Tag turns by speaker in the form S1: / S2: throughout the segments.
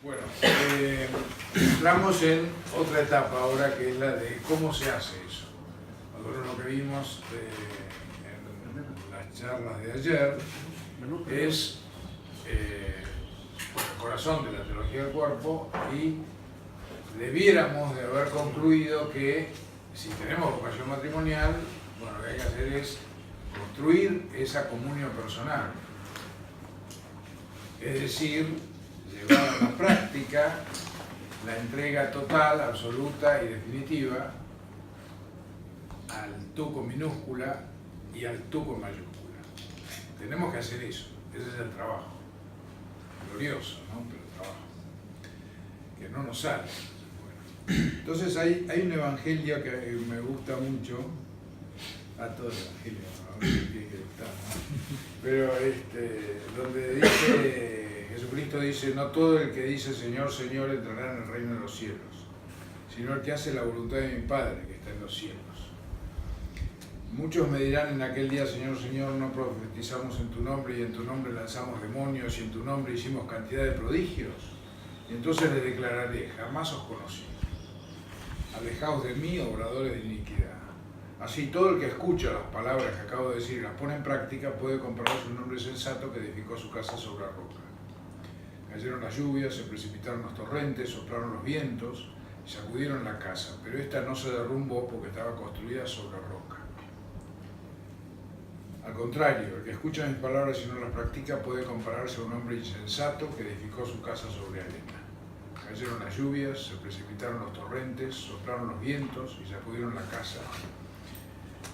S1: Bueno, entramos en otra etapa ahora, que es la de cómo se hace eso. Nosotros lo que vimos en las charlas de ayer es el corazón de la teología del cuerpo, y debiéramos de haber concluido que si tenemos vocación matrimonial, bueno, lo que hay que hacer es construir esa comunión personal. Es decir, llevar a la práctica la entrega total, absoluta y definitiva al tú con minúscula y al tú con mayúscula. Tenemos que hacer eso, ese es el trabajo. Glorioso, ¿no? Pero el trabajo. Que no nos sale. Bueno. Entonces hay un evangelio que me gusta mucho, a todo el evangelio, ¿no? Que está, ¿no? Pero donde dice, Jesucristo dice, no todo el que dice Señor, Señor entrará en el reino de los cielos, sino el que hace la voluntad de mi Padre que está en los cielos. Muchos me dirán en aquel día, Señor, Señor, no profetizamos en tu nombre, y en tu nombre lanzamos demonios, y en tu nombre hicimos cantidad de prodigios. Y entonces les declararé, jamás os conocí. Alejaos de mí, obradores de iniquidad. Así todo el que escucha las palabras que acabo de decir y las pone en práctica puede compararse un hombre sensato que edificó su casa sobre la roca. Cayeron las lluvias, se precipitaron los torrentes, soplaron los vientos y sacudieron la casa, pero esta no se derrumbó porque estaba construida sobre la roca. Al contrario, el que escucha mis palabras y no las practica puede compararse a un hombre insensato que edificó su casa sobre arena. Cayeron las lluvias, se precipitaron los torrentes, soplaron los vientos y sacudieron la casa.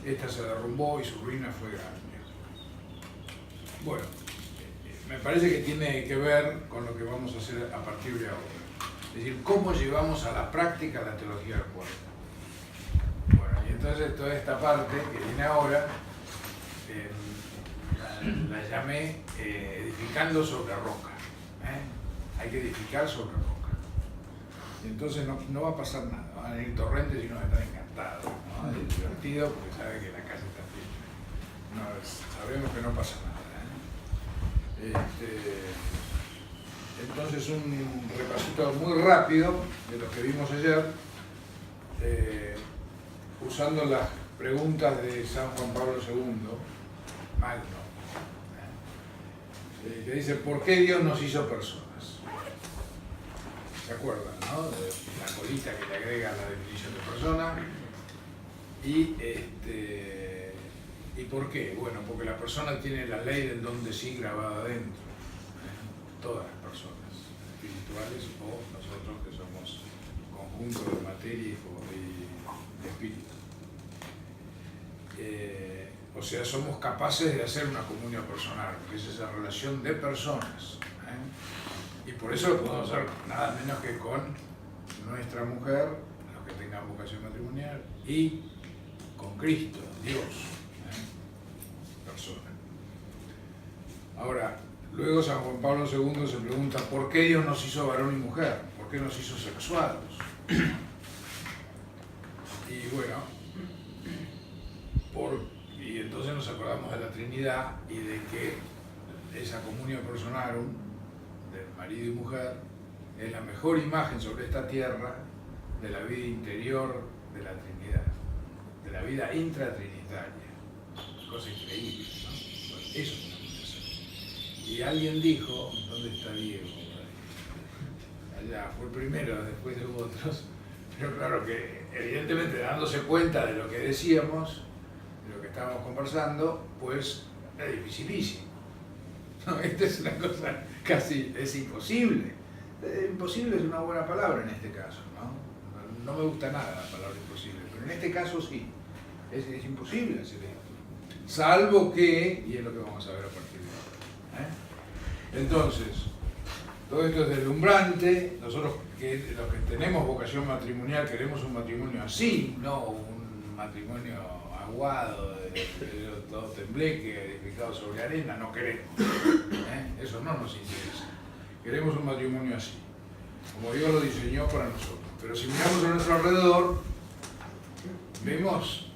S1: Esta se derrumbó y su ruina fue grande. Bueno, me parece que tiene que ver con lo que vamos a hacer a partir de ahora. Es decir, cómo llevamos a la práctica la teología del cuerpo. Bueno, y entonces toda esta parte que viene ahora, la llamé edificando sobre la roca. Hay que edificar sobre la roca. Y entonces no va a pasar nada, van a venir torrentes y uno va a estar encantado, ¿no? Es divertido porque sabe que la casa está firme. No, sabemos que no pasa nada. Entonces un repasito muy rápido de lo que vimos ayer, usando las preguntas de San Juan Pablo II, Magno, que dice, ¿por qué Dios nos hizo personas? ¿Se acuerdan, no? De la colita que le agrega la definición de persona. ¿Y por qué? Bueno, porque la persona tiene la ley del don de sí grabada adentro. Todas las personas, espirituales o nosotros que somos conjunto de materia y espíritu. O sea, somos capaces de hacer una comunión personal, que es esa relación de personas. Y por eso lo podemos hacer nada menos que con nuestra mujer, los que tengan vocación matrimonial, y con Cristo, Dios, persona. Ahora, luego San Juan Pablo II se pregunta, ¿por qué Dios nos hizo varón y mujer? ¿Por qué nos hizo sexuados? Y bueno, y entonces nos acordamos de la Trinidad y de que esa comunión personarum del marido y mujer es la mejor imagen sobre esta tierra de la vida interior de la Trinidad, de la vida intratrinitaria. Cosa increíble, ¿no? Bueno, eso tenemos que hacer. Y alguien dijo, ¿dónde está Diego? Allá, fue el primero, después hubo otros, pero claro que evidentemente dándose cuenta de lo que decíamos, de lo que estábamos conversando, pues es dificilísimo. No, esta es una cosa casi, es imposible. Imposible es una buena palabra en este caso, ¿no? No me gusta nada la palabra imposible, pero en este caso sí, es imposible hacer esto. Salvo que, y es lo que vamos a ver a partir de ahora. Entonces, todo esto es deslumbrante. Nosotros, los que tenemos vocación matrimonial, queremos un matrimonio así, no un matrimonio aguado, todo tembleque, edificado sobre arena, no queremos. Eso no nos interesa. Queremos un matrimonio así, como Dios lo diseñó para nosotros. Pero si miramos a nuestro alrededor, vemos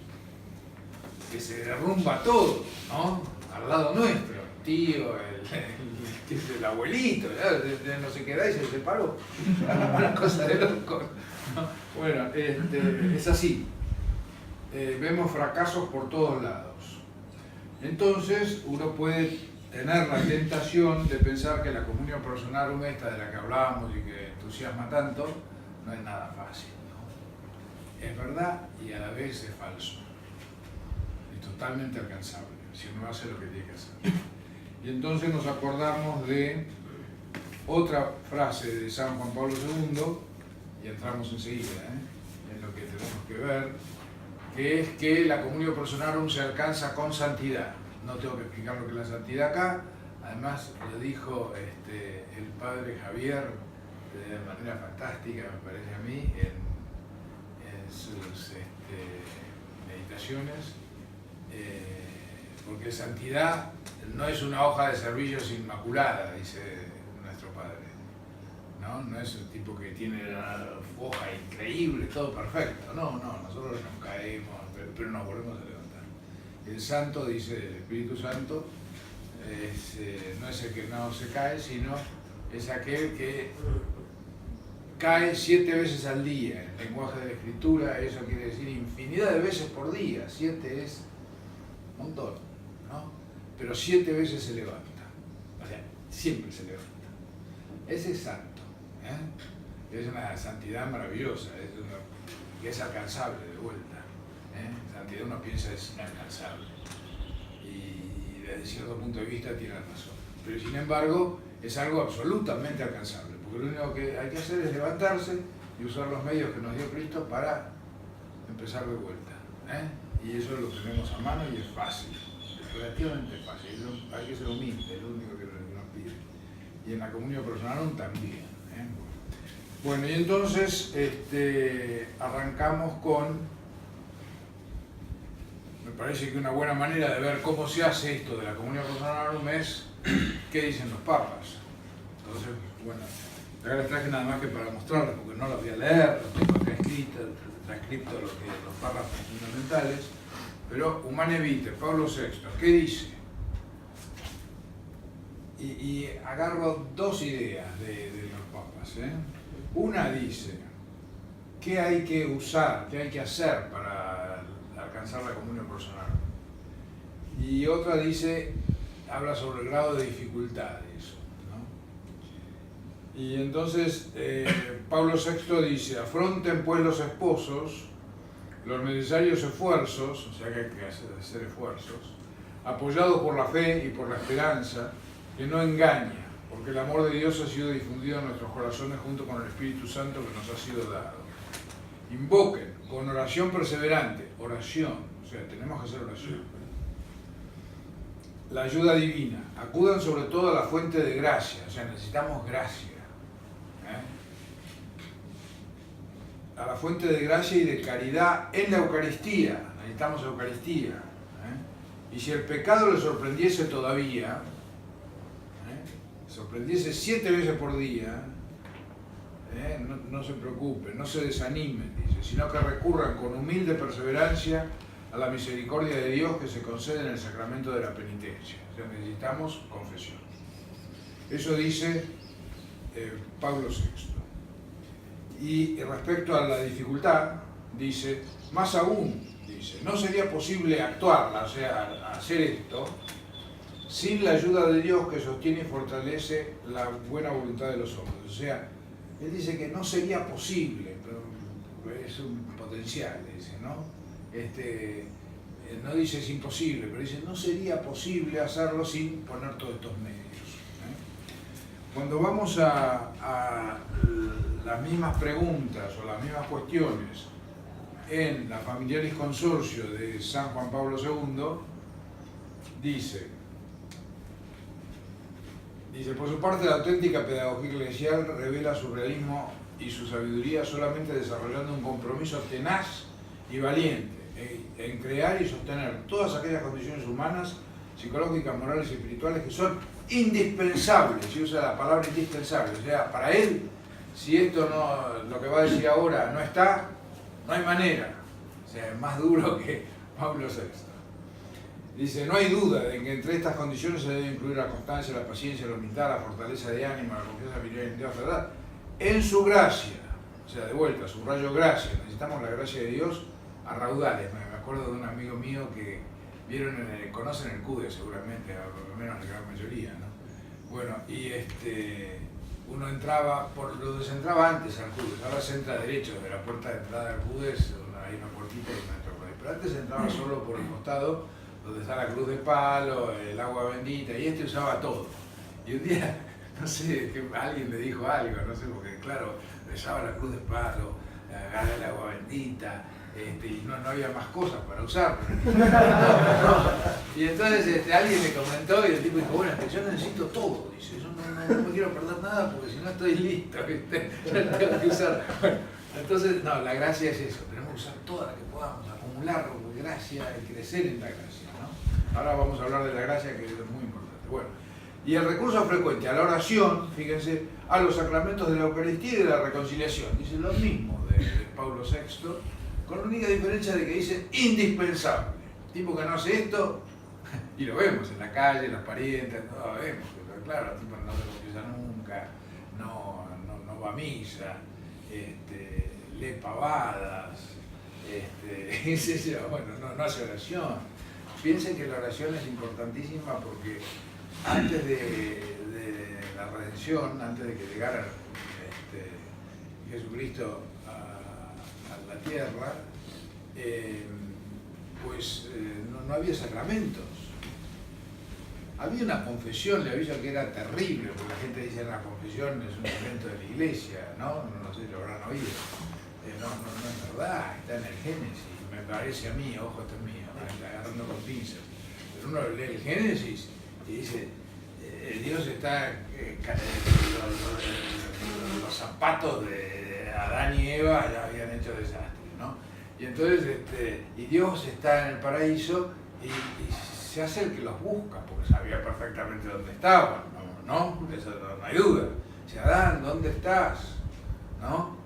S1: que se derrumba todo, ¿no? Al lado nuestro. tío, el abuelito, no sé qué edad y se separó. Una cosa de loco. Bueno, es así. Vemos fracasos por todos lados. Entonces uno puede tener la tentación de pensar que la comunión personarum esta de la que hablábamos y que entusiasma tanto, no es nada fácil, ¿no? Es verdad y a la vez es falso. Es totalmente alcanzable, si uno hace lo que tiene que hacer. Y entonces nos acordamos de otra frase de San Juan Pablo II, y entramos enseguida en lo que tenemos que ver, que es que la comunión personarum se alcanza con santidad. No tengo que explicar lo que es la santidad acá, además lo dijo el padre Javier de manera fantástica, me parece a mí, en sus meditaciones, porque santidad no es una hoja de servillos inmaculada, dice nuestro padre. No es el tipo que tiene una hoja increíble, todo perfecto. No, nosotros nos caemos, pero nos volvemos a levantar. El santo, dice el Espíritu Santo, no es el que no se cae, sino es aquel que cae 7 veces al día. En el lenguaje de la Escritura eso quiere decir infinidad de veces por día. 7 es un montón, ¿no? Pero 7 veces se levanta. O sea, siempre se levanta. Ese es santo. Es una santidad maravillosa, que es alcanzable de vuelta. Santidad uno piensa es inalcanzable y desde cierto punto de vista tiene razón, pero sin embargo es algo absolutamente alcanzable, porque lo único que hay que hacer es levantarse y usar los medios que nos dio Cristo para empezar de vuelta, y eso lo tenemos a mano y es fácil, es relativamente fácil, hay que ser humilde, es lo único que nos pide, y en la comunión personal también. Bueno, y entonces arrancamos con, me parece que una buena manera de ver cómo se hace esto de la comunión personal es qué dicen los papas. Entonces, bueno, acá les traje nada más que para mostrarles, porque no los voy a leer, los tengo acá transcripto los párrafos fundamentales, pero Humane Vitae, Pablo VI, ¿qué dice? Y agarro 2 ideas de los papas. Una dice, ¿qué hay que usar, qué hay que hacer para alcanzar la comunión personal? Y otra dice, habla sobre el grado de dificultad de eso, ¿no? Y entonces Pablo VI dice, afronten pues los esposos los necesarios esfuerzos, o sea que hay que hacer esfuerzos, apoyados por la fe y por la esperanza, que no engaña, porque el amor de Dios ha sido difundido en nuestros corazones junto con el Espíritu Santo que nos ha sido dado. Invoquen con oración perseverante, oración, o sea, tenemos que hacer oración, la ayuda divina. Acudan sobre todo a la fuente de gracia, o sea, necesitamos gracia. A la fuente de gracia y de caridad en la Eucaristía, necesitamos Eucaristía. Y si el pecado le sorprendiese todavía, sorprendiese 7 veces por día, no se preocupen, no se desanimen, dice, sino que recurran con humilde perseverancia a la misericordia de Dios que se concede en el sacramento de la penitencia. O sea, necesitamos confesión. Eso dice Pablo VI. Y respecto a la dificultad, dice, más aún, dice, no sería posible actuarla, o sea, hacer esto, sin la ayuda de Dios que sostiene y fortalece la buena voluntad de los hombres. O sea, él dice que no sería posible, pero es un potencial, dice, ¿no? No dice es imposible, pero dice no sería posible hacerlo sin poner todos estos medios. Cuando vamos a las mismas preguntas o las mismas cuestiones en la Familiaris Consortio de San Juan Pablo II, dice, por su parte la auténtica pedagogía eclesial revela su realismo y su sabiduría solamente desarrollando un compromiso tenaz y valiente en crear y sostener todas aquellas condiciones humanas, psicológicas, morales y espirituales que son indispensables, si usa la palabra indispensable, o sea, para él, si esto no, lo que va a decir ahora no está, no hay manera, o sea, es más duro que Pablo VI. Dice, no hay duda de que entre estas condiciones se debe incluir la constancia, la paciencia, la humildad, la fortaleza de ánimo, la confianza filial en Dios, ¿verdad? En su gracia, o sea, de vuelta, subrayo gracia, necesitamos la gracia de Dios a raudales. Me acuerdo de un amigo mío que conocen el CUDE seguramente, al menos la gran mayoría, ¿no? Bueno, y uno entraba, por donde se entraba antes al CUDE, ahora se entra derecho, de la puerta de entrada al CUDE hay una puertita y uno entra por ahí, pero antes se entraba solo por el costado, donde está la cruz de palo, el agua bendita, y usaba todo. Y un día, no sé, que alguien le dijo algo, no sé, porque claro, besaba la cruz de palo, agarra el agua bendita, y no había más cosas para usar. Y entonces alguien le comentó y el tipo dijo, bueno, yo necesito todo, dice, yo no me quiero perder nada porque si no estoy listo, ¿viste? Tengo que usar. Bueno, entonces, no, la gracia es eso, tenemos que usar toda la que podamos, acumular gracia y crecer en la gracia, ¿no? Ahora vamos a hablar de la gracia, que es muy importante. Bueno, y el recurso frecuente a la oración, fíjense, a los sacramentos de la Eucaristía y de la reconciliación, dice lo mismo de Pablo VI, con la única diferencia de que dice indispensable. Tipo que no hace esto, y lo vemos en la calle, los parientes, no lo vemos, pero claro, el tipo no se confiesa nunca, no va a misa, lee pavadas, bueno, no hace oración. Piensen que la oración es importantísima porque antes de la redención, antes de que llegara Jesucristo a la tierra, no había sacramentos. Había una confesión, le aviso que era terrible, porque la gente dice que la confesión es un evento de la iglesia, ¿no? No sé si lo habrán oído. No es verdad, está en el Génesis, me parece a mí, ojo, esto es mío, agarrando con pinzas. Pero uno lee el Génesis y dice, Dios está, los zapatos de Adán y Eva ya habían hecho desastre, ¿no? Y entonces, y Dios está en el paraíso y se hace el que los busca, porque sabía perfectamente dónde estaban, ¿no? Eso no hay duda. Dice, Adán, ¿dónde estás? ¿No?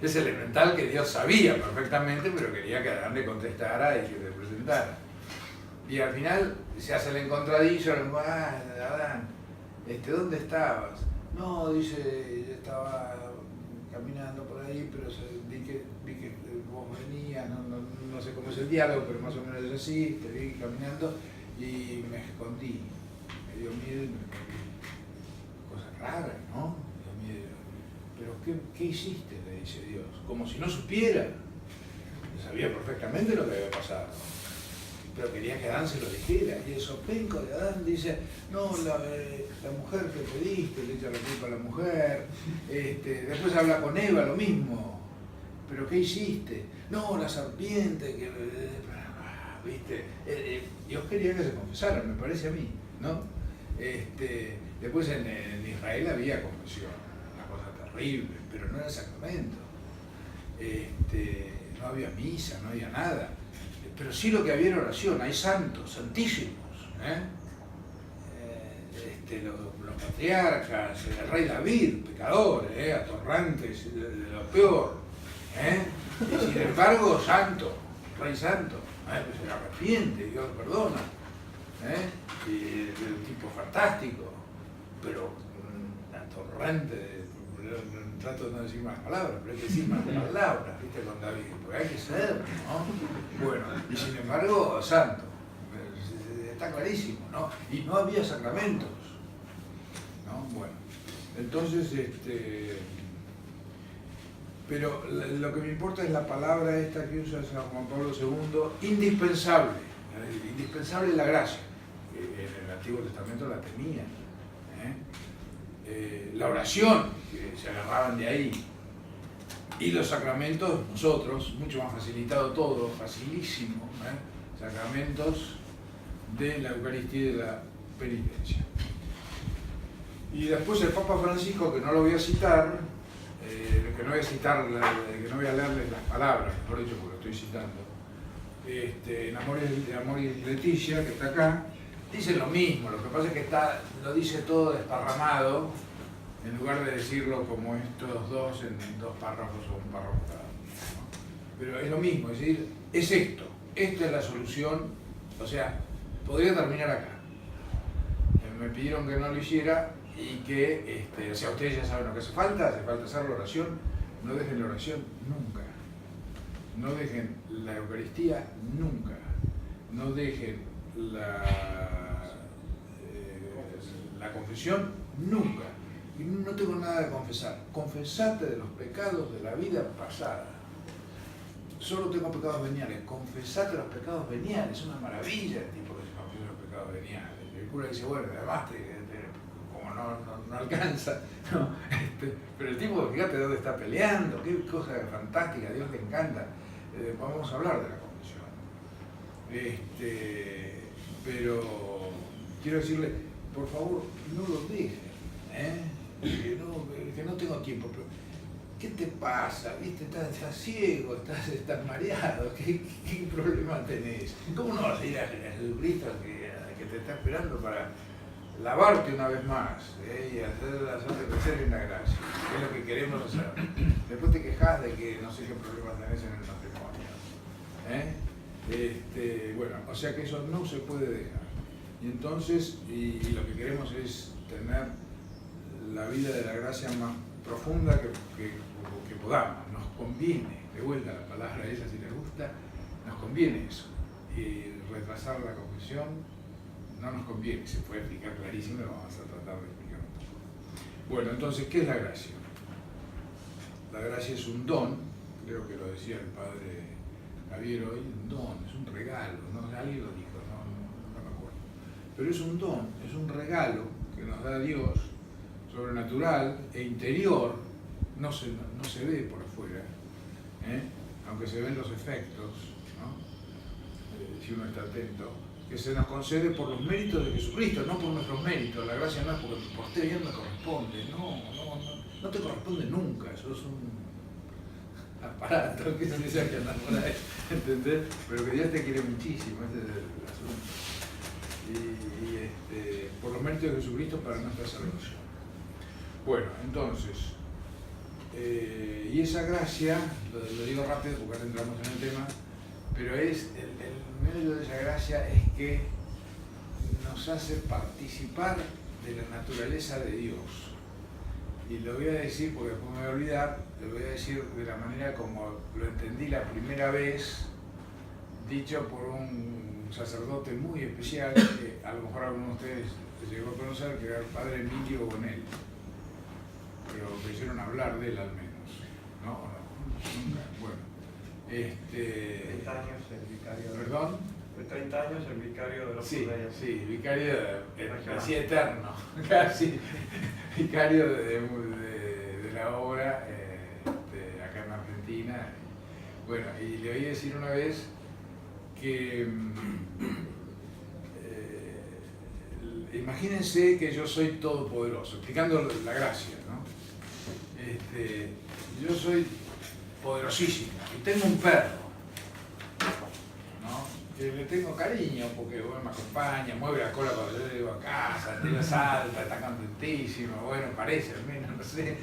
S1: Es elemental que Dios sabía perfectamente, pero quería que Adán le contestara y que le presentara. Y al final se hace el encontradillo, Adán, ¿dónde estabas? No, dice, yo estaba caminando por ahí, pero vi que vos venías, no sé cómo es el diálogo, pero más o menos es así, te vi caminando y me escondí. Me dio miedo y me escondí. Cosas raras, ¿no? Me dio miedo. ¿Pero qué hiciste? Le dice Dios. Como si no supiera. Sabía perfectamente lo que había pasado. Pero quería que Adán se lo dijera. Y el sopenco de Adán dice, no, la mujer que pediste, le echa la culpa a la mujer. Después habla con Eva, lo mismo. ¿Pero qué hiciste? No, la serpiente, que... ¿viste? Dios quería que se confesaran, me parece a mí, ¿no? Después en Israel había confesión, una cosa terrible, pero no era sacramento. No había misa, no había nada. Pero sí lo que había era oración, hay santos, santísimos, los patriarcas, el rey David, pecador, atorrantes, de lo peor, y sin embargo santo, rey santo, pues se arrepiente, Dios lo perdona, y es un tipo fantástico, pero atorrante, trato de no decir más palabras, pero hay que decir más palabras, ¿viste? Con David, porque hay que ser, ¿no? Bueno, y sin embargo, santo, está clarísimo, ¿no? Y no había sacramentos, ¿no? Bueno, entonces, pero lo que me importa es la palabra esta que usa San Juan Pablo II, indispensable, indispensable la gracia, que en el Antiguo Testamento la tenía, la oración, que se agarraban de ahí, y los sacramentos, nosotros, mucho más facilitado todo, facilísimo, sacramentos de la Eucaristía y de la penitencia. Y después el Papa Francisco, que no lo voy a citar, que no voy a leerles las palabras, mejor dicho, porque lo estoy citando, en Amor y Leticia, que está acá, dice lo mismo, lo que pasa es que lo dice todo desparramado, en lugar de decirlo como estos dos en dos párrafos o un párrafo cada uno, ¿no? Pero es lo mismo, es decir, es esto, esta es la solución O sea, podría terminar acá. Me pidieron que no lo hiciera y que, o sea, ustedes ya saben lo que hace falta hacer la oración. No dejen la oración nunca. No dejen la Eucaristía nunca. No dejen la confesión nunca. Y no tengo nada de confesar. Confesate de los pecados de la vida pasada. Solo tengo pecados veniales. Confesate los pecados veniales. Es una maravilla el tipo que se confiesa los pecados veniales. El cura dice, bueno, además como no alcanza, no, pero el tipo, fíjate dónde está peleando, qué cosa fantástica, a Dios le encanta. Vamos a hablar de la confesión. Pero quiero decirle, por favor, no lo dejen, que no tengo tiempo. Pero, ¿qué te pasa? ¿Viste? Estás ciego, estás mareado, ¿qué problema tenés? ¿Cómo no vas a ir a Jesucristo que te está esperando para lavarte una vez más y hacerte crecer en la gracia? Que es lo que queremos hacer. Después te quejas de que no sé qué problemas tenés en el matrimonio. Bueno, o sea que eso no se puede dejar. Y entonces, y lo que queremos es tener la vida de la gracia más profunda que podamos. Nos conviene, de vuelta la palabra esa si les gusta, nos conviene eso. Y retrasar la confesión no nos conviene, se puede explicar clarísimo, lo vamos a tratar de explicar un poco. Bueno, entonces, ¿qué es la gracia? La gracia es un don, creo que lo decía el padre Javier hoy, un don, es un regalo, ¿no? Alguien lo dijo, no me acuerdo. Pero es un don, es un regalo que nos da Dios, sobrenatural e interior, no se ve por afuera, aunque se ven los efectos, ¿no? Si uno está atento, que se nos concede por los méritos de Jesucristo, no por nuestros méritos. La gracia no es porque por usted bien me corresponde, no te corresponde nunca, eso es un aparato que se dice que anda por ahí, ¿entendés? Pero que Dios te quiere muchísimo, ese es el asunto. Por los méritos de Jesucristo para nuestra salvación. Bueno, entonces, y esa gracia, lo digo rápido porque ahora entramos en el tema, pero es el mérito de esa gracia es que nos hace participar de la naturaleza de Dios. Y lo voy a decir porque después me voy a olvidar, lo voy a decir de la manera como lo entendí la primera vez, dicho por un sacerdote muy especial, que a lo mejor alguno de ustedes llegó a conocer, que era el padre Emilio Bonelli. Pero me hicieron hablar de él al menos, ¿no? ¿O no? Nunca. Bueno.
S2: 30 años el vicario.
S1: ¿Perdón?
S2: De 30 años el vicario de los judíos.
S1: Sí, vicario así eterno, casi vicario de la obra acá en Argentina. Bueno, y le oí decir una vez que imagínense que yo soy todopoderoso, explicando la gracia, ¿no? Yo soy poderosísimo y tengo un perro, ¿no? Que le tengo cariño porque bueno, me acompaña, mueve la cola cuando yo llego a casa, tira salta, está contentísimo, bueno, parece al menos, no sé.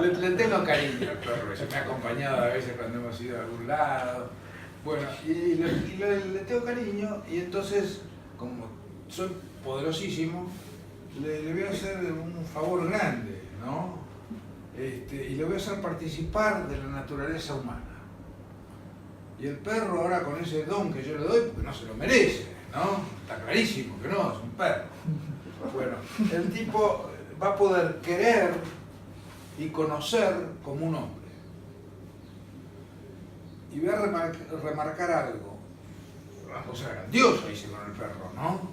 S1: Le tengo cariño al perro, ese me ha acompañado a veces cuando hemos ido a algún lado. Bueno, y le tengo cariño y entonces, como soy poderosísimo, le voy a hacer un favor grande, ¿no? Y le voy a hacer participar de la naturaleza humana. Y el perro ahora con ese don que yo le doy, porque no se lo merece, ¿no? Está clarísimo que no, es un perro. Bueno, el tipo va a poder querer y conocer como un hombre. Y voy a remarcar algo, una cosa grandiosa hice con el perro, ¿no?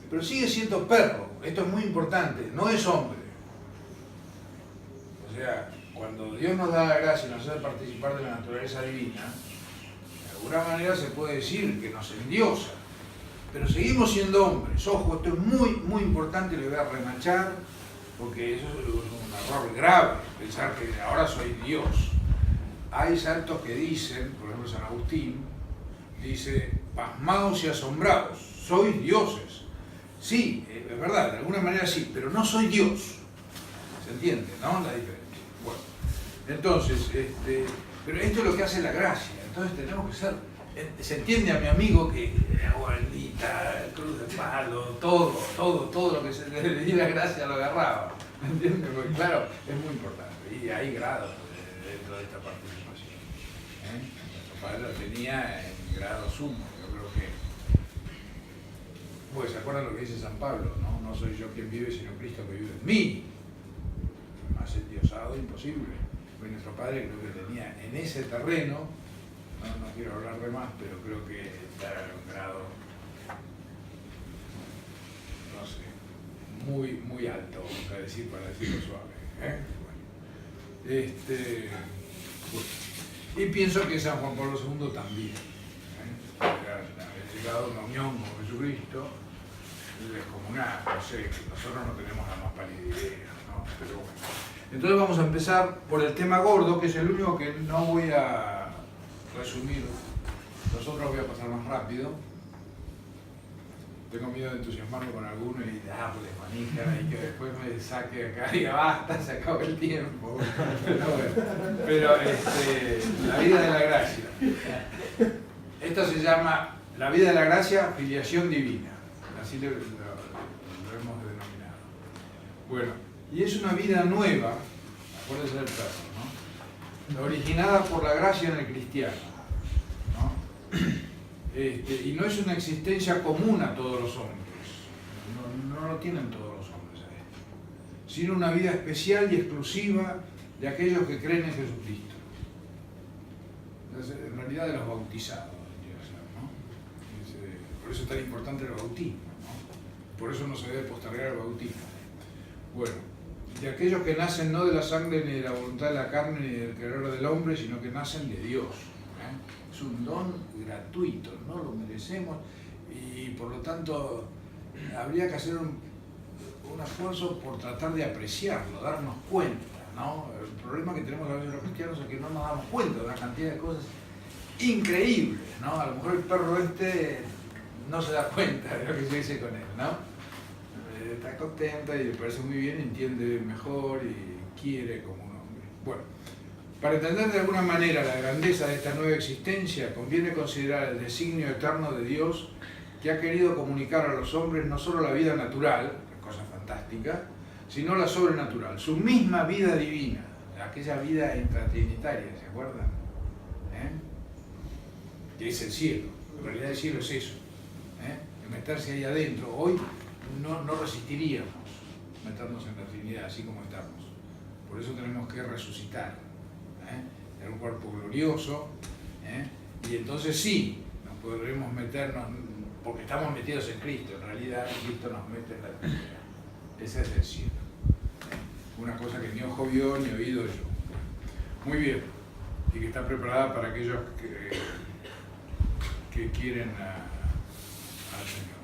S1: Pero sigue siendo perro, esto es muy importante, no es hombre. O sea, cuando Dios nos da la gracia y nos hace participar de la naturaleza divina, de alguna manera se puede decir que nos endiosa, pero seguimos siendo hombres. Ojo, esto es muy, muy importante y lo voy a remachar, porque eso es un error grave, pensar que ahora soy Dios. Hay santos que dicen, por ejemplo San Agustín, dice, pasmados y asombrados, sois dioses. Sí, es verdad, de alguna manera sí, pero no soy Dios. ¿Se entiende, no? La diferencia. Bueno, entonces, pero esto es lo que hace la gracia. Entonces tenemos que ser se entiende a mi amigo que la guardita, el cruz de palo, todo lo que se le diera gracia lo agarraba. ¿Me entiendes? Porque claro, es muy importante. Y hay grados dentro de esta participación. Nuestro padre lo tenía en grado sumo. Yo creo que. Pues se acuerdan lo que dice San Pablo, ¿no? No soy yo quien vive, sino Cristo que vive en mí. Más endiosado, imposible. Pues nuestro padre creo que tenía en ese terreno, no quiero hablar de más, pero creo que estaba en un grado, no sé, muy alto, vamos a decir, para decirlo suave. Bueno. Y pienso que San Juan Pablo II también. Ha llegado a una unión con Jesucristo, descomunal, no sé, nosotros no tenemos la más pálida idea, ¿no? Pero bueno. Entonces vamos a empezar por el tema gordo, que es el único que no voy a resumir. Los otros voy a pasar más rápido. Tengo miedo de entusiasmarme con alguno y darle manija y que después me saque acá y diga basta, se acaba el tiempo. Pero la vida de la gracia. Esto se llama la vida de la gracia, filiación divina. Así lo hemos denominado. Bueno, y es una vida nueva, acuérdense del perro, ¿no? Originada por la gracia en el cristiano, ¿no? Y no es una existencia común a todos los hombres, no lo tienen todos los hombres a esto, sino una vida especial y exclusiva de aquellos que creen en Jesucristo. Entonces, en realidad de los bautizados, ¿no? Por eso es tan importante el bautismo, ¿no? Por eso no se debe postergar el bautismo. Bueno, de aquellos que nacen no de la sangre ni de la voluntad de la carne ni del querer del hombre, sino que nacen de Dios. Es un don gratuito, no lo merecemos y por lo tanto habría que hacer un esfuerzo por tratar de apreciarlo, darnos cuenta, ¿no? El problema que tenemos a veces los cristianos es que no nos damos cuenta de una cantidad de cosas increíbles, ¿no? A lo mejor el perro no se da cuenta de lo que se dice con él, ¿no? Está contenta y le parece muy bien, entiende mejor y quiere como un hombre. Bueno, para entender de alguna manera la grandeza de esta nueva existencia, conviene considerar el designio eterno de Dios que ha querido comunicar a los hombres no solo la vida natural, cosa fantástica, sino la sobrenatural, su misma vida divina, aquella vida intratrinitaria, ¿se acuerdan? Que es el cielo, en realidad el cielo es eso, meterse ahí adentro. Hoy no resistiríamos meternos en la Trinidad así como estamos, por eso tenemos que resucitar, en un cuerpo glorioso, y entonces sí, nos podremos meternos, porque estamos metidos en Cristo, en realidad Cristo nos mete en la Trinidad, ese es el cielo, una cosa que ni ojo vio ni oído yo. Muy bien, y que está preparada para aquellos que quieren al Señor.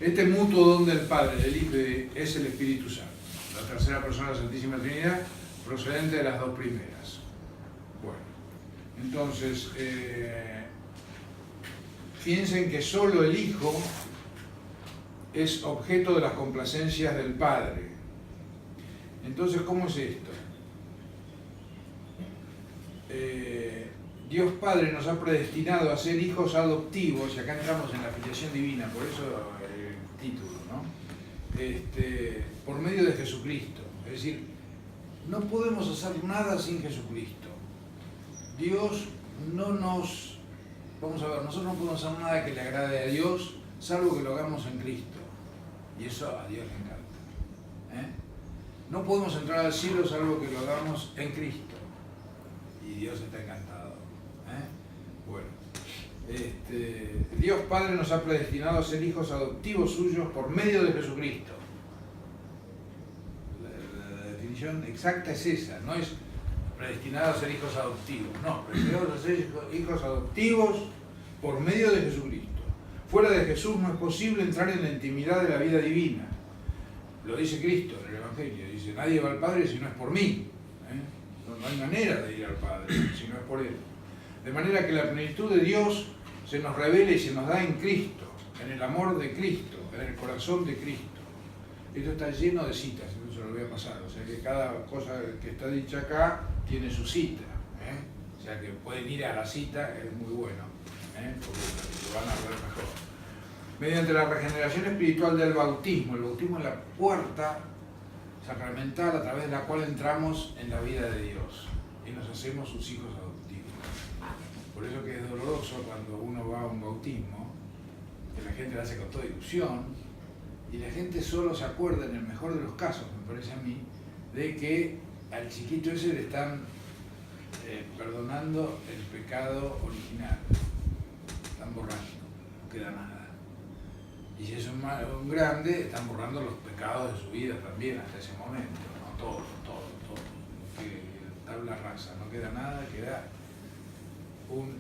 S1: Este mutuo don del Padre, del Hijo es el Espíritu Santo, la tercera persona de la Santísima Trinidad, procedente de las dos primeras. Bueno, entonces, piensen que solo el Hijo es objeto de las complacencias del Padre. Entonces, ¿cómo es esto? Dios Padre nos ha predestinado a ser hijos adoptivos, y acá entramos en la filiación divina, por eso el título, ¿no? Por medio de Jesucristo. Es decir, no podemos hacer nada sin Jesucristo. Dios no nos... Vamos a ver, nosotros no podemos hacer nada que le agrade a Dios, salvo que lo hagamos en Cristo. Y eso a Dios le encanta. No podemos entrar al cielo salvo que lo hagamos en Cristo. Y Dios está encantado. Bueno, Dios Padre nos ha predestinado a ser hijos adoptivos suyos por medio de Jesucristo. La definición exacta es esa, no es predestinado a ser hijos adoptivos, no, predestinado a ser hijos adoptivos por medio de Jesucristo. Fuera de Jesús no es posible entrar en la intimidad de la vida divina. Lo dice Cristo en el Evangelio, dice, nadie va al Padre si no es por mí. No hay manera de ir al Padre si no es por Él. De manera que la plenitud de Dios se nos revela y se nos da en Cristo, en el amor de Cristo, en el corazón de Cristo. Esto está lleno de citas, eso se lo voy a pasar. O sea que cada cosa que está dicha acá tiene su cita. O sea que pueden ir a la cita, es muy bueno, porque lo van a ver mejor. Mediante la regeneración espiritual del bautismo, el bautismo es la puerta sacramental a través de la cual entramos en la vida de Dios y nos hacemos sus hijos adoptivos. Por eso que es doloroso cuando uno va a un bautismo, que la gente lo hace con toda ilusión, y la gente solo se acuerda, en el mejor de los casos, me parece a mí, de que al chiquito ese le están perdonando el pecado original, están borrando, no queda nada. Y si es un grande, están borrando los pecados de su vida también hasta ese momento, ¿no? Todo, que tabla rasa, no queda nada, queda un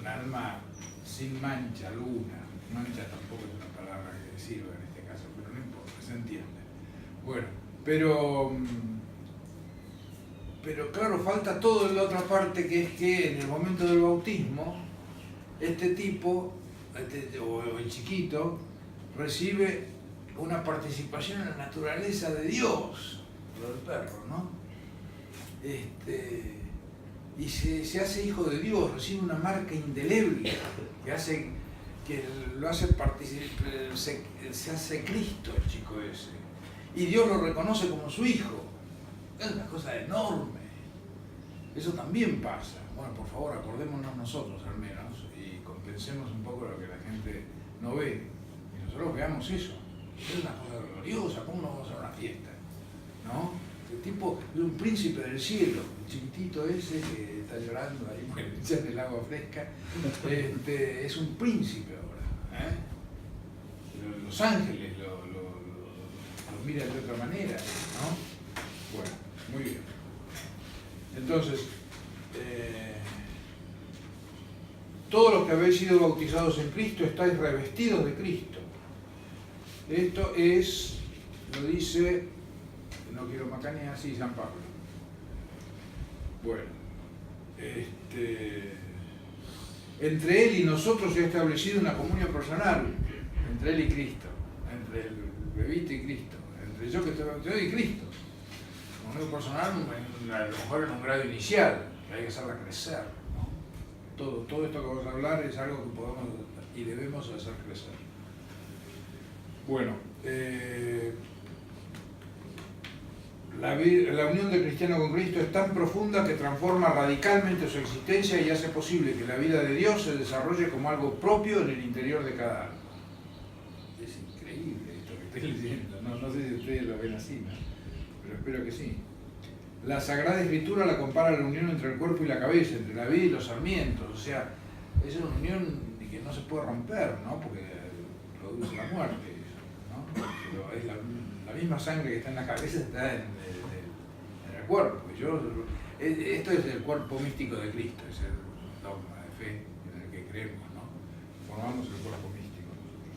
S1: alma sin mancha, luna. Mancha tampoco es una palabra que sirva en este caso, pero no importa, se entiende. Bueno, pero claro, falta todo en la otra parte, que es que en el momento del bautismo, este tipo, o el chiquito, recibe una participación en la naturaleza de Dios, lo del perro, ¿no? Y se hace hijo de Dios, recibe una marca indeleble que lo hace participar, se hace Cristo el chico ese, y Dios lo reconoce como su hijo. Es una cosa enorme. Eso también pasa. Bueno, por favor, acordémonos nosotros al menos y compensemos un poco lo que la gente no ve, y nosotros veamos eso. Es una cosa gloriosa. ¿Cómo nos vamos a hacer una fiesta? ¿No? El tipo es un príncipe del cielo, el chiquitito ese que está llorando ahí, bueno, echan el agua fresca, es un príncipe ahora. Los ángeles lo miran de otra manera, ¿no? Bueno, muy bien. Entonces, todos los que habéis sido bautizados en Cristo estáis revestidos de Cristo. Esto es, lo dice, no quiero macanear, sí, San Pablo. Bueno, entre Él y nosotros se ha establecido una comunión personal, entre Él y Cristo, entre el bebito y Cristo, entre yo que estoy bautizado y Cristo. Comunión personal, a lo mejor en un grado inicial, que hay que hacerla crecer, ¿no? Todo esto que vamos a hablar es algo que podemos y debemos hacer crecer. Bueno, la unión del cristiano con Cristo es tan profunda que transforma radicalmente su existencia y hace posible que la vida de Dios se desarrolle como algo propio en el interior de cada alma. Es increíble esto que estoy leyendo, no sé si ustedes lo ven así, ¿no? Pero espero que sí. La Sagrada Escritura la compara a la unión entre el cuerpo y la cabeza, entre la vida y los sarmientos, o sea, es una unión que no se puede romper, ¿no? Porque produce la muerte, ¿no? Pero es la misma sangre que está en la cabeza está en el cuerpo. Esto es el cuerpo místico de Cristo, es el dogma de fe en el que creemos, ¿no? Formamos el cuerpo místico nosotros.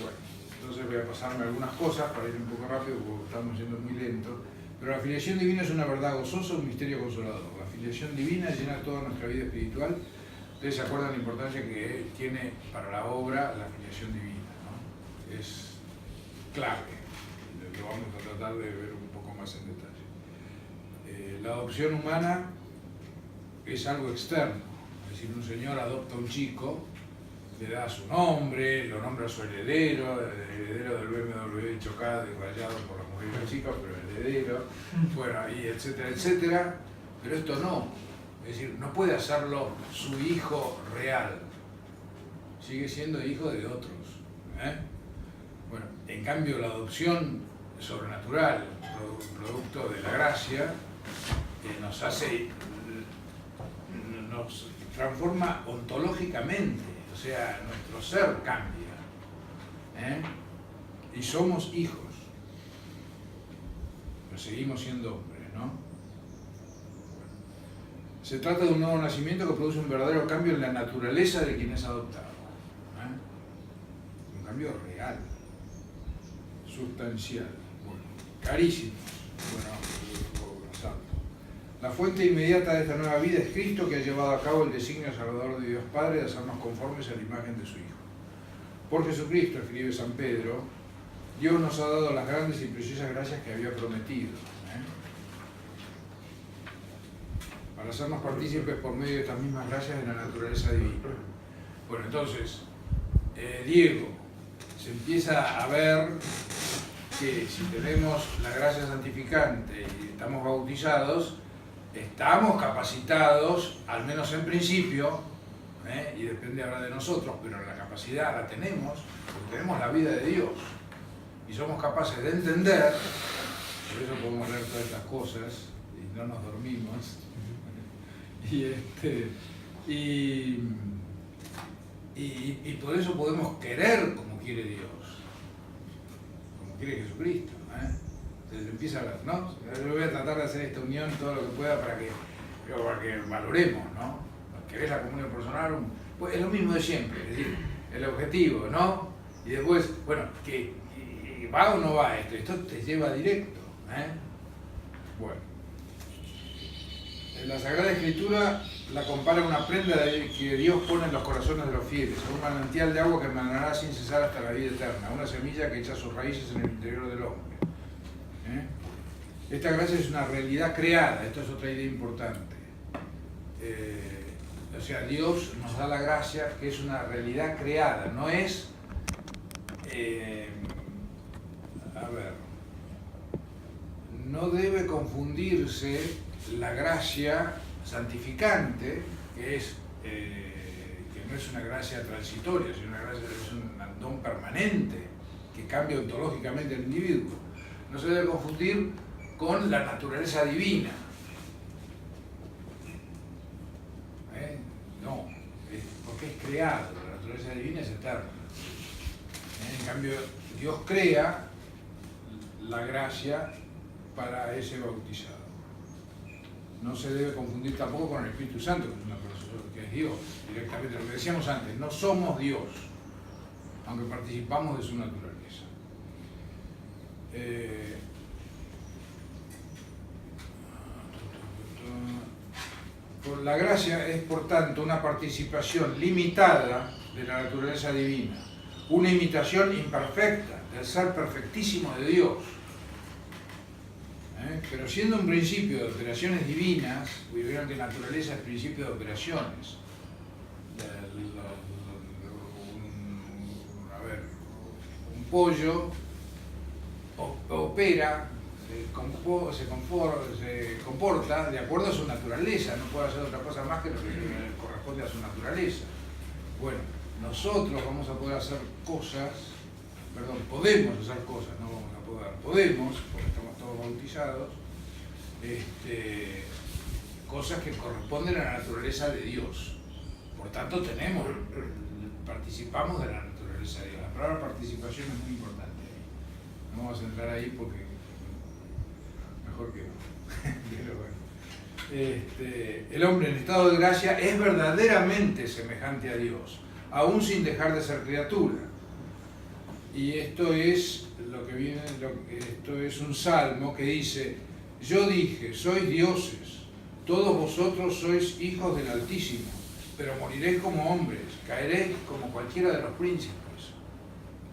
S1: Bueno, entonces voy a pasarme algunas cosas para ir un poco rápido porque estamos yendo muy lento. Pero la filiación divina es una verdad gozosa, un misterio consolador. La filiación divina llena toda nuestra vida espiritual. Ustedes se acuerdan la importancia que tiene para la obra la filiación divina, ¿no? Es clave, lo vamos a tratar de ver un poco más en detalle. La adopción humana es algo externo, es decir, un señor adopta a un chico, le da su nombre, lo nombra su heredero, el heredero del BMW chocado y rayado por la mujer de la chica, pero heredero, bueno, y etcétera, etcétera, pero esto no, es decir, no puede hacerlo su hijo real, sigue siendo hijo de otros. Bueno, en cambio la adopción sobrenatural, producto de la gracia, nos transforma ontológicamente. O sea, nuestro ser cambia, y somos hijos, pero seguimos siendo hombres, ¿no? Bueno. Se trata de un nuevo nacimiento que produce un verdadero cambio en la naturaleza de quien es adoptado, un cambio real, sustancial, bueno, carísimo, bueno, santo. La fuente inmediata de esta nueva vida es Cristo, que ha llevado a cabo el designio salvador de Dios Padre de hacernos conformes a la imagen de su Hijo. Por Jesucristo, escribe San Pedro, Dios nos ha dado las grandes y preciosas gracias que había prometido. para hacernos partícipes por medio de estas mismas gracias de la naturaleza divina. Bueno, entonces, Diego, se empieza a ver que si tenemos la gracia santificante y estamos bautizados, estamos capacitados, al menos en principio, y depende ahora de nosotros, pero la capacidad la tenemos, porque tenemos la vida de Dios y somos capaces de entender, por eso podemos leer todas estas cosas y no nos dormimos, y por eso podemos querer como quiere Dios, como quiere Jesucristo. Se empieza a ver, ¿no? Yo voy a tratar de hacer esta unión todo lo que pueda para que valoremos, ¿no? ¿Querés la comunión personal? Pues es lo mismo de siempre, es decir, el objetivo, ¿no? Y después, bueno, que ¿va o no va esto? Esto te lleva directo, Bueno. En la Sagrada Escritura la compara a una prenda que Dios pone en los corazones de los fieles, a un manantial de agua que manará sin cesar hasta la vida eterna, una semilla que echa sus raíces en el interior del hombre. Esta gracia es una realidad creada, esto es otra idea importante. O sea, Dios nos da la gracia que es una realidad creada, no es... no debe confundirse la gracia santificante, que no es una gracia transitoria, sino una gracia, es un don permanente que cambia ontológicamente al individuo. No se debe confundir con la naturaleza divina. No, porque es creado, la naturaleza divina es eterna. En cambio, Dios crea la gracia para ese bautizado. No se debe confundir tampoco con el Espíritu Santo, que es una persona, que es Dios, directamente. Lo que decíamos antes, no somos Dios, aunque participamos de su naturaleza. La gracia es, por tanto, una participación limitada de la naturaleza divina, una imitación imperfecta del ser perfectísimo de Dios. Pero siendo un principio de operaciones divinas, vieron que naturaleza es principio de operaciones. Un pollo opera, se comporta de acuerdo a su naturaleza, no puede hacer otra cosa más que lo que corresponde a su naturaleza. Bueno, nosotros vamos a poder hacer cosas, podemos hacer cosas, no vamos a poder, podemos, porque estamos todos bautizados, cosas que corresponden a la naturaleza de Dios. Por tanto, participamos de la naturaleza de Dios. La palabra participación es muy importante. No vamos a entrar ahí porque mejor que no. Pero bueno. El hombre en estado de gracia es verdaderamente semejante a Dios, aún sin dejar de ser criatura. Y esto es esto es un salmo que dice: yo dije, sois dioses, todos vosotros sois hijos del Altísimo, pero moriréis como hombres, caeréis como cualquiera de los príncipes.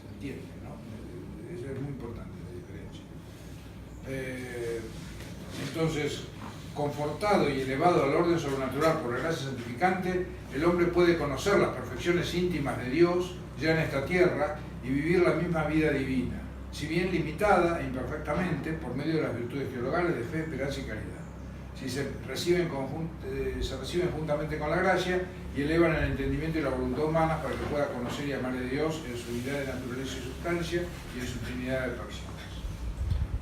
S1: ¿Se entiende, no? Eso es muy importante, la diferencia. Entonces, confortado y elevado al orden sobrenatural por la gracia santificante, el hombre puede conocer las perfecciones íntimas de Dios ya en esta tierra y vivir la misma vida divina, si bien limitada e imperfectamente por medio de las virtudes teologales de fe, esperanza y caridad. Si se reciben juntamente con la gracia y elevan el entendimiento y la voluntad humana para que pueda conocer y amar a Dios en su unidad de naturaleza y sustancia y en su trinidad de personas.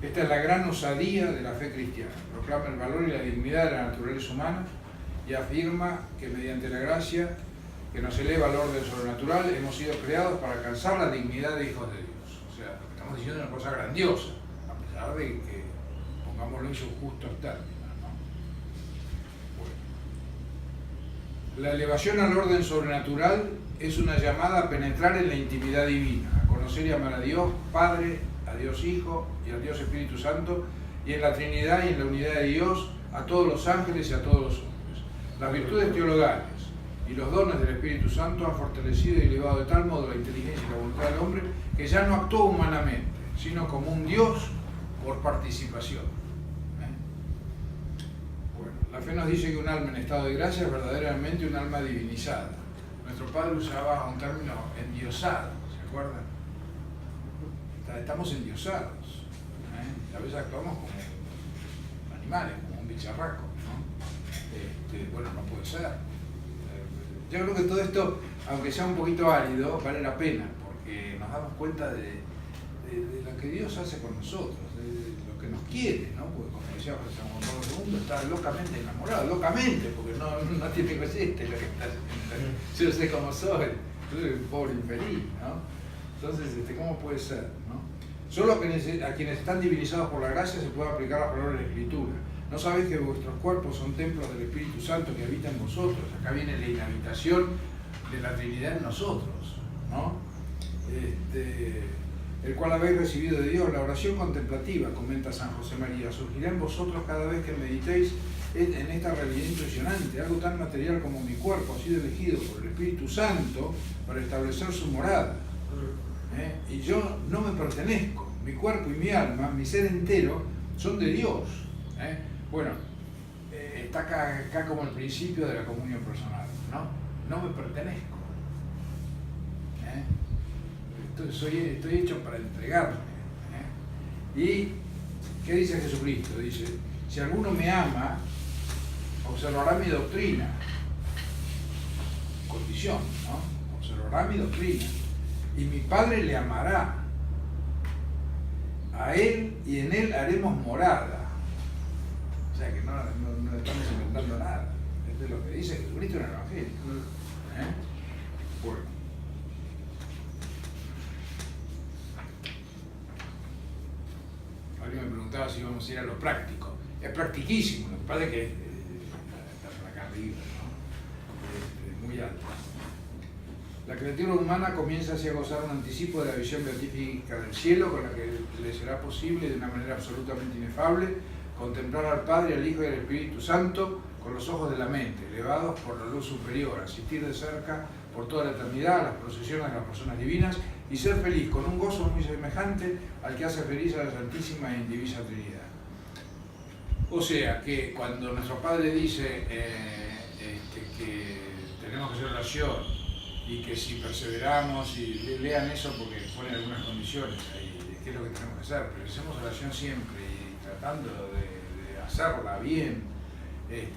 S1: Esta es la gran osadía de la fe cristiana. Proclama el valor y la dignidad de la naturaleza humana y afirma que mediante la gracia que nos eleva al orden sobrenatural hemos sido creados para alcanzar la dignidad de hijos de Dios. O sea, estamos diciendo una cosa grandiosa, a pesar de que pongámoslo en sus justos términos, ¿no? Bueno. La elevación al orden sobrenatural es una llamada a penetrar en la intimidad divina, a conocer y amar a Dios Padre, a Dios Hijo y a Dios Espíritu Santo, y en la Trinidad y en la unidad de Dios a todos los ángeles y a todos los hombres. Las virtudes teologales y los dones del Espíritu Santo han fortalecido y elevado de tal modo la inteligencia y la voluntad del hombre que ya no actúa humanamente, sino como un Dios por participación. Bueno, La fe nos dice que un alma en estado de gracia es verdaderamente un alma divinizada. Nuestro padre usaba un término endiosado, ¿se acuerdan? Estamos endiosados, ¿eh? A veces actuamos como animales, como un bicharraco, ¿no? Bueno, no puede ser. Yo creo que todo esto, aunque sea un poquito árido, vale la pena, porque nos damos cuenta de lo que Dios hace con nosotros, de lo que nos quiere, ¿no? Porque como decía San Juan Pablo II, está locamente enamorado, locamente, porque no tiene que ser lo que está haciendo. Yo sé cómo soy un pobre infeliz, ¿no? Entonces, ¿cómo puede ser, no? Solo a quienes están divinizados por la gracia se puede aplicar la palabra de la Escritura. ¿No sabéis que vuestros cuerpos son templos del Espíritu Santo que habita en vosotros? Acá viene la inhabitación de la Trinidad en nosotros, ¿no? El cual habéis recibido de Dios. La oración contemplativa, comenta San José María, surgirá en vosotros cada vez que meditéis en esta realidad impresionante. Algo tan material como mi cuerpo ha sido elegido por el Espíritu Santo para establecer su morada. Y yo no me pertenezco. Mi cuerpo y mi alma, mi ser entero, son de Dios. Bueno, está acá como el principio de la comunión personal, ¿no? No me pertenezco. Estoy hecho para entregarme. ¿Y qué dice Jesucristo? Dice, si alguno me ama, observará mi doctrina. Condición, ¿no? Observará mi doctrina. Y mi Padre le amará. A él y en él haremos morada. O sea que no estamos inventando nada. Esto es lo que dice Jesucristo en el Evangelio. Bueno. Alguien me preguntaba si íbamos a ir a lo práctico. Es practiquísimo, lo que pasa es que está por acá arriba, ¿no? Muy alto. La criatura humana comienza así a gozar un anticipo de la visión beatífica del cielo, con la que le será posible de una manera absolutamente inefable contemplar al Padre, al Hijo y al Espíritu Santo con los ojos de la mente, elevados por la luz superior, asistir de cerca por toda la eternidad a las procesiones de las personas divinas y ser feliz con un gozo muy semejante al que hace feliz a la Santísima e Indivisa Trinidad. O sea que cuando nuestro Padre dice que tenemos que hacer oración y que si perseveramos y lean eso porque ponen algunas condiciones ahí, qué es lo que tenemos que hacer, pero hacemos oración siempre y tratando de hacerla bien,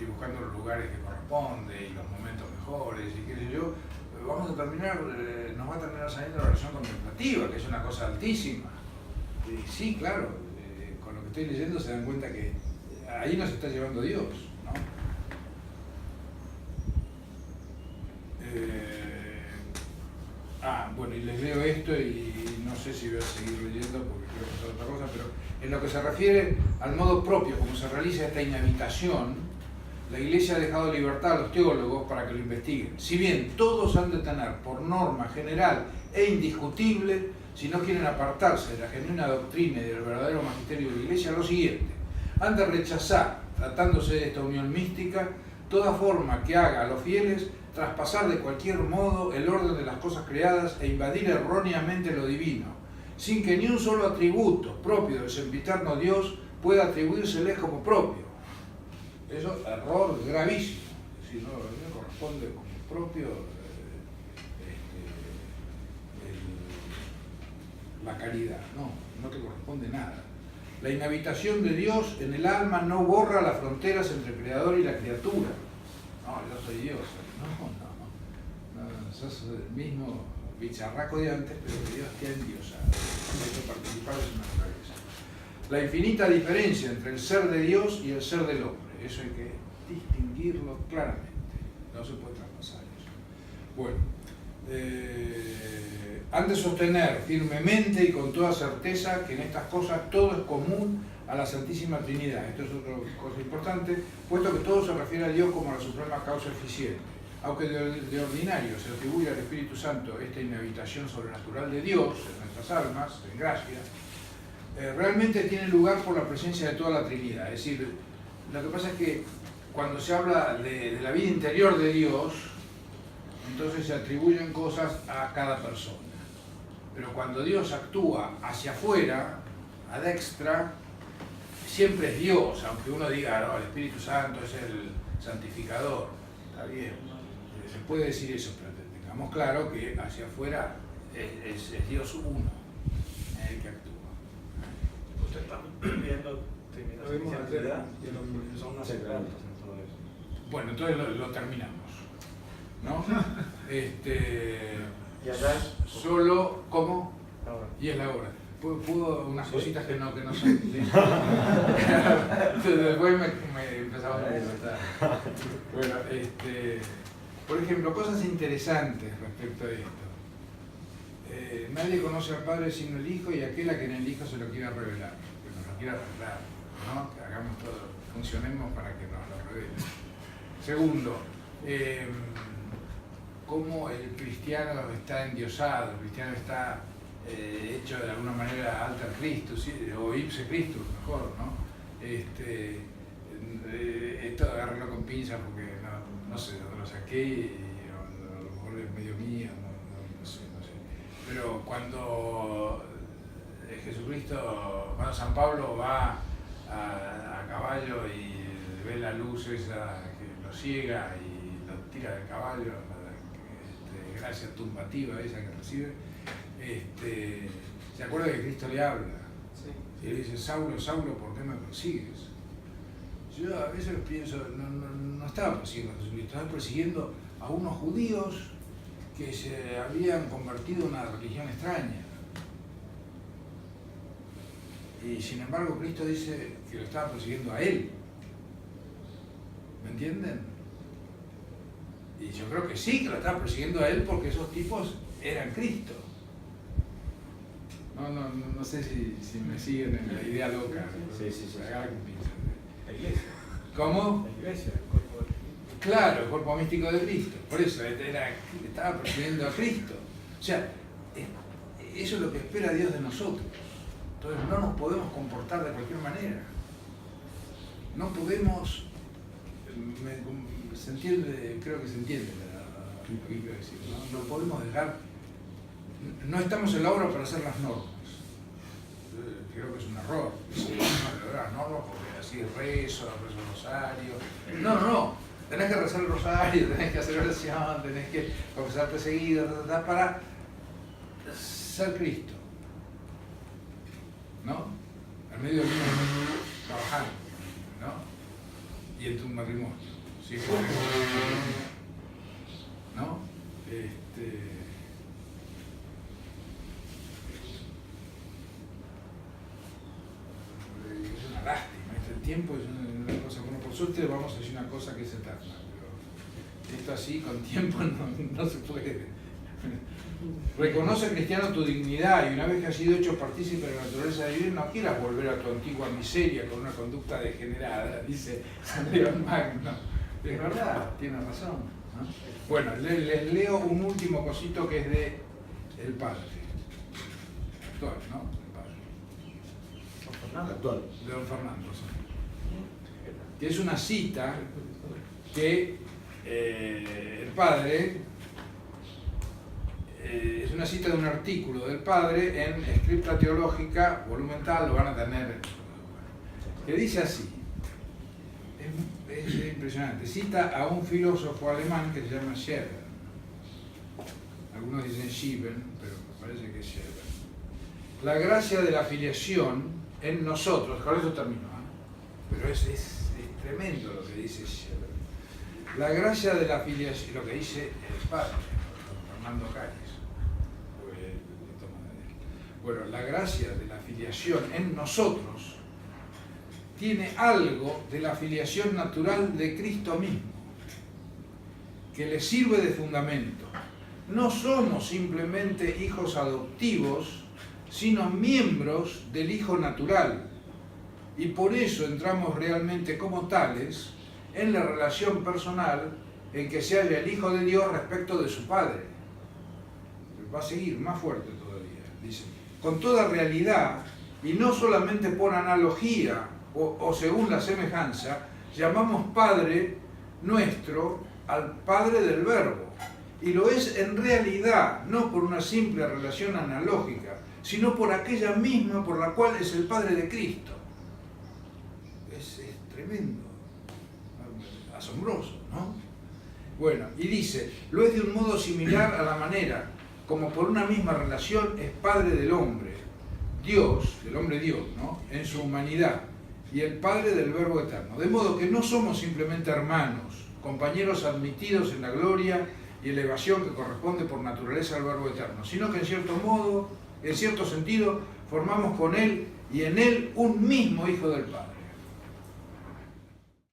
S1: buscando los lugares que corresponden y los momentos mejores y qué sé yo, nos va a terminar saliendo la oración contemplativa, que es una cosa altísima. Sí, claro, con lo que estoy leyendo se dan cuenta que ahí nos está llevando Dios, ¿no? Bueno, y les leo esto y no sé si voy a seguir leyendo porque quiero pasar otra cosa, pero en lo que se refiere al modo propio como se realiza esta inhabitación, la Iglesia ha dejado libertad a los teólogos para que lo investiguen. Si bien todos han de tener por norma general e indiscutible, si no quieren apartarse de la genuina doctrina y del verdadero magisterio de la Iglesia, lo siguiente: han de rechazar, tratándose de esta unión mística, toda forma que haga a los fieles traspasar de cualquier modo el orden de las cosas creadas e invadir erróneamente lo divino, sin que ni un solo atributo propio del sempiterno Dios pueda atribuírseles como propio. Eso es error gravísimo. Si no corresponde como propio la caridad, no te corresponde nada. La inhabitación de Dios en el alma no borra las fronteras entre el Creador y la criatura. No, yo soy Dios. No, sos el mismo bicharraco de antes, pero que Dios te ha endiosado. Eso participar de su naturaleza. La infinita diferencia entre el ser de Dios y el ser del hombre. Eso hay que distinguirlo claramente. No se puede traspasar eso. Bueno, han de sostener firmemente y con toda certeza que en estas cosas todo es común a la Santísima Trinidad. Esto es otra cosa importante, puesto que todo se refiere a Dios como la suprema causa eficiente. Aunque de ordinario se atribuye al Espíritu Santo esta inhabitación sobrenatural de Dios en nuestras almas, en gracia, realmente tiene lugar por la presencia de toda la Trinidad. Es decir, lo que pasa es que cuando se habla de la vida interior de Dios, entonces se atribuyen cosas a cada persona. Pero cuando Dios actúa hacia afuera, ad extra, siempre es Dios, aunque uno diga, no, el Espíritu Santo es el santificador, está bien, se puede decir eso, pero tengamos claro que hacia afuera es Dios uno, el que actúa.
S2: Usted está viendo terminación, son unas preguntas en todo eso.
S1: Bueno, entonces lo terminamos, ¿no?
S2: Y allá es
S1: solo, ¿cómo?
S2: ahora.
S1: Y es la hora. Pudo unas cositas que no son. Sí. Después me empezaba a preguntar. Bueno, por ejemplo, cosas interesantes respecto a esto. Nadie conoce al Padre sino el Hijo y aquel a quien el Hijo se lo quiera revelar, que nos lo quiera revelar, ¿no? Que hagamos todo, funcionemos para que nos lo revele. Segundo, cómo el cristiano está endiosado, el cristiano está hecho de alguna manera alter Christus, ¿sí? O ipse Christus, mejor, ¿no? Esto agárralo con pinzas porque no sé dónde lo saqué y a lo mejor es medio mío, no sé. Pero cuando cuando San Pablo va a caballo y ve la luz esa que lo ciega y lo tira del caballo, la gracia tumbativa esa que recibe, se acuerda que Cristo le habla. Sí. Y le dice, Saulo, Saulo, ¿por qué me persigues? Yo a veces pienso, no estaba persiguiendo a Jesucristo, estaba persiguiendo a unos judíos que se habían convertido en una religión extraña. Y sin embargo Cristo dice que lo estaba persiguiendo a él. ¿Me entienden? Y yo creo que sí, que lo estaba persiguiendo a él porque esos tipos eran Cristo. No sé si me siguen en la idea loca.
S3: Sí.
S1: La iglesia. ¿Cómo?
S3: La iglesia, el
S2: cuerpo de Cristo.
S1: Claro, el cuerpo místico de Cristo. Por eso estaba persiguiendo a Cristo. O sea, eso es lo que espera Dios de nosotros. Entonces no nos podemos comportar de cualquier manera. No podemos... se entiende, creo que se entiende lo que quiero decir, ¿no? No podemos dejar... No estamos en la obra para hacer las normas. Creo que es un error. Las normas porque así rezo rosario. No. Tenés que rezar el rosario, tenés que hacer oración, tenés que confesarte seguido, para ser Cristo. ¿No? Al medio del mundo, trabajando, ¿no? Y en tu matrimonio. ¿Sí? ¿No? Es una lástima, el tiempo es una cosa, bueno, por suerte vamos a decir una cosa que es eterna, pero esto así con tiempo no se puede. Reconoce, cristiano, tu dignidad y una vez que has sido hecho partícipe de la naturaleza divina, no quieras volver a tu antigua miseria con una conducta degenerada, dice San León Magno. Es verdad, tiene razón, ¿no? Bueno, les leo un último cosito que es de el Padre. Actual, ¿no? El Padre.
S3: actual.
S1: De don Fernando, sí. Que es una cita que el Padre, es una cita de un artículo del Padre en Scripta Teológica, volumen tal, lo van a tener, que dice así, es impresionante, cita a un filósofo alemán que se llama Scheber, algunos dicen Schieben, pero me parece que es Scheber. La gracia de la filiación en nosotros, con eso termino, pero es tremendo lo que dice Scheber. La gracia de la filiación, lo que dice el Padre, Fernando Calles. Bueno, la gracia de la filiación en nosotros tiene algo de la filiación natural de Cristo mismo, que le sirve de fundamento. No somos simplemente hijos adoptivos, sino miembros del Hijo natural, y por eso entramos realmente como tales en la relación personal en que se halla el Hijo de Dios respecto de su Padre. Va a seguir más fuerte todavía, dice, con toda realidad, y no solamente por analogía o según la semejanza, llamamos Padre nuestro al Padre del Verbo, y lo es en realidad, no por una simple relación analógica, sino por aquella misma por la cual es el Padre de Cristo. es tremendo, asombroso, ¿no? Bueno, y dice, lo es de un modo similar a la manera como por una misma relación es Padre del hombre, Dios, del hombre Dios, ¿no? En su humanidad, y el Padre del Verbo eterno. De modo que no somos simplemente hermanos, compañeros admitidos en la gloria y elevación que corresponde por naturaleza al Verbo eterno, sino que en cierto modo, en cierto sentido, formamos con Él y en Él un mismo Hijo del Padre.